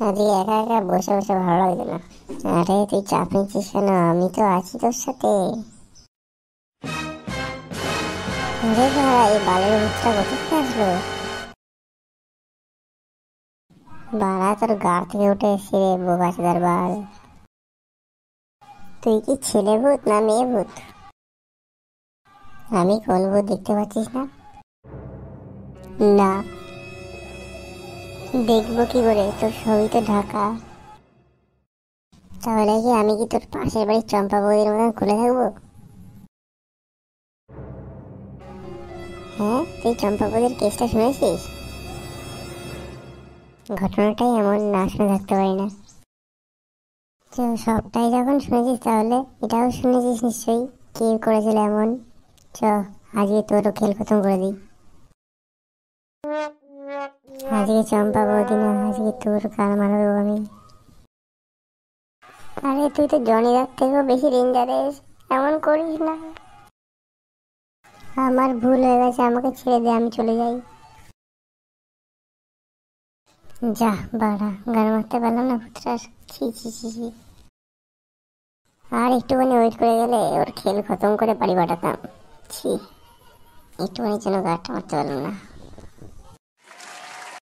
আজকে একা একা বসে বসে ভালো লাগছে না। আরে তুই চাপ নিচ্ছিস কেন? আমি তো আছি তোর সাথে। আরে ভাড়া, এই বালের ভূতটা কোথা থেকে আসলো? বাড়া, তোর গা থেকে উঠে এসে রে বোকাচোদার বাল। তুই কি ছেলে ভূত না মেয়ে ভূত? আমি কোন ভূত দেখতে পাচ্ছিস না? না, দেখবো কি করে, তোর সবই তো ঢাকা। তাহলে কি আমি কি তোর পাশের বাড়ির চম্পা বৌদির মতন খুলে থাকবো? হ্যাঁ, তুই চম্পা বৌদির কেসটা শুনেছিস? ঘটনাটাই এমন, না শুনে থাকতে পারি না। তো সবটাই যখন শুনেছিস তাহলে এটাও শুনেছিস নিশ্চয়ই, কে করেছিল এমন। চ, আজকে তোরও খেল খতম করে দিই। আজকে চম্পা বৌদি না, আজকে তোর কান মারা দেবো আমি। আরে তুই তো জনি দার থেকেও বেশি ডেঞ্জারাস, এমন করিস না। আমার ভুল হয়ে গেছে, আমাকে ছেড়ে দে, আমি চলে যাই। যা বাড়া, গান মারতে পারলাম না ভূতটার। ছি ছি ছি ছি। আর একটুখানি ওয়েট করে গেলে ওর খেল খতম করে বাড়ি পাঠাতাম। ছি, একটুখানি যেন গাড়টা মারতে পারলাম না।